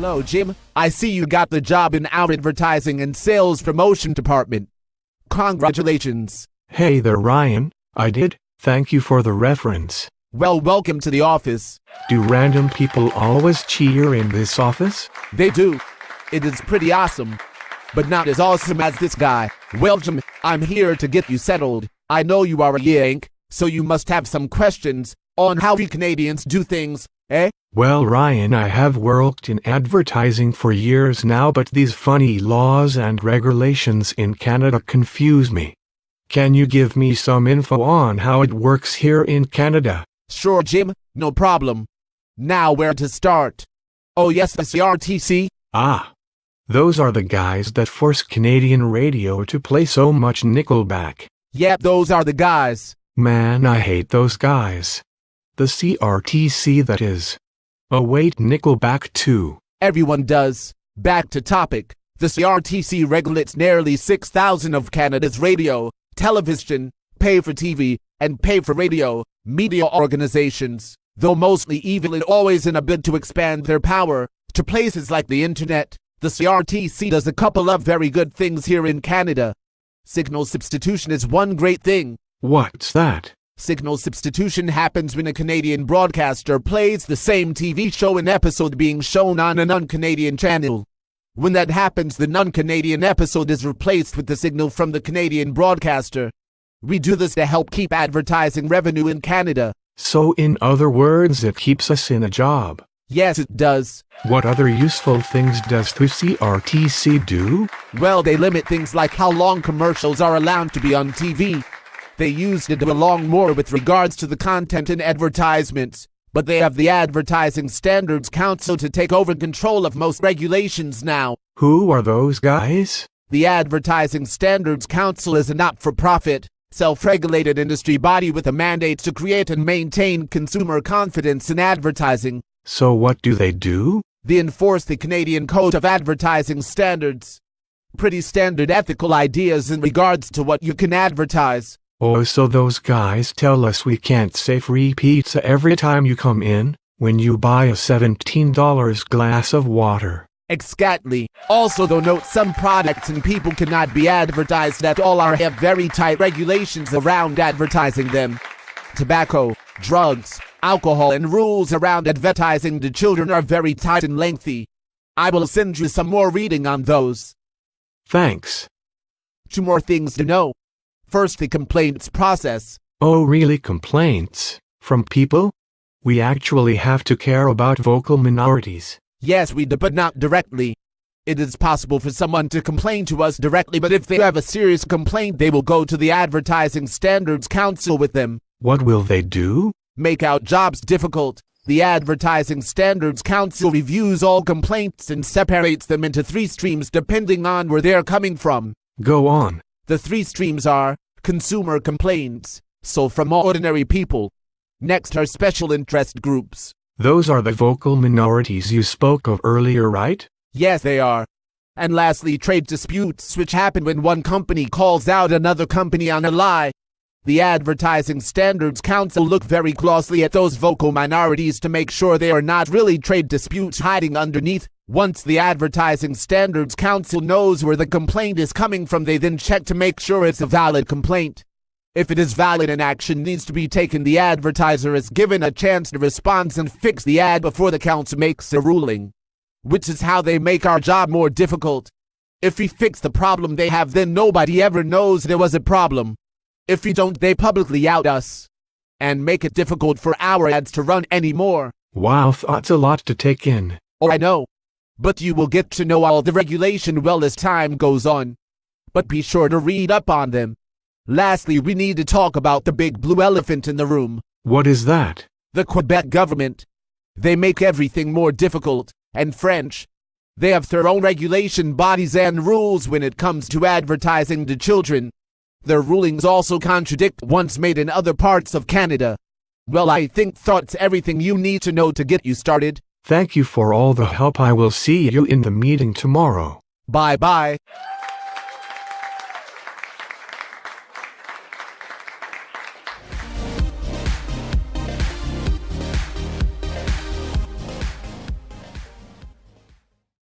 Hello, Jim. I see you got the job in our advertising and sales promotion department. Congratulations. Hey there, Ryan. I did. Thank you for the reference. Well, welcome to the office. Do random people always cheer in this office? They do. It is pretty awesome. But not as awesome as this guy. Well, Jim, I'm here to get you settled. I know you are a Yank, so you must have some questions on how we Canadians do things, eh? Well, Ryan, I have worked in advertising for years now, but these funny laws and regulations in Canada confuse me. Can you give me some info on how it works here in Canada? Sure, Jim, no problem. Now where to start? Oh yes, the CRTC? Ah, those are the guys that force Canadian radio to play so much Nickelback. Yep, those are the guys. Man, I hate those guys. The CRTC, that is. Oh wait, Nickelback too. Everyone does. Back to topic. The CRTC regulates nearly 6,000 of Canada's radio, television, pay-for-TV, and pay-for-radio media organizations, though mostly evil and always in a bid to expand their power to places like the internet. The CRTC does a couple of very good things here in Canada. Signal substitution is one great thing. What's that? Signal substitution happens when a Canadian broadcaster plays the same TV show and episode being shown on a non-Canadian channel. When that happens, the non-Canadian episode is replaced with the signal from the Canadian broadcaster. We do this to help keep advertising revenue in Canada. So in other words, it keeps us in a job. Yes, it does. What other useful things does the CRTC do? Well, they limit things like how long commercials are allowed to be on TV. They used to do along more with regards to the content in advertisements, but they have the Advertising Standards Council to take over control of most regulations now. Who are those guys? The Advertising Standards Council is a not-for-profit, self-regulated industry body with a mandate to create and maintain consumer confidence in advertising. So what do they do? They enforce the Canadian Code of Advertising Standards. Pretty standard ethical ideas in regards to what you can advertise. Oh, so those guys tell us we can't say free pizza every time you come in, when you buy a $17 glass of water. Exactly. Also, though, note some products and people cannot be advertised at all or have very tight regulations around advertising them. Tobacco, drugs, alcohol, and rules around advertising to children are very tight and lengthy. I will send you some more reading on those. Thanks. 2 more things to know. First, the complaints process. Oh, really? Complaints? From people? We actually have to care about vocal minorities. Yes, we do, but not directly. It is possible for someone to complain to us directly, but if they have a serious complaint, they will go to the Advertising Standards Council with them. What will they do? Make out jobs difficult. The Advertising Standards Council reviews all complaints and separates them into 3 streams depending on where they're coming from. Go on. The 3 streams are consumer complaints, so from ordinary people. Next are special interest groups. Those are the vocal minorities you spoke of earlier, right? Yes, they are. And lastly, trade disputes, which happen when one company calls out another company on a lie. The Advertising Standards Council look very closely at those vocal minorities to make sure they are not really trade disputes hiding underneath. Once the Advertising Standards Council knows where the complaint is coming from, they then check to make sure it's a valid complaint. If it is valid and action needs to be taken, the advertiser is given a chance to respond and fix the ad before the council makes a ruling. Which is how they make our job more difficult. If we fix the problem they have, then nobody ever knows there was a problem. If we don't, they publicly out us. And make it difficult for our ads to run anymore. Wow, that's a lot to take in. Oh, I know. But you will get to know all the regulation well as time goes on. But be sure to read up on them. Lastly, we need to talk about the big blue elephant in the room. What is that? The Quebec government. They make everything more difficult, and French. They have their own regulation bodies and rules when it comes to advertising to children. Their rulings also contradict ones made in other parts of Canada. Well, I think that's everything you need to know to get you started. Thank you for all the help. I will see you in the meeting tomorrow. Bye-bye.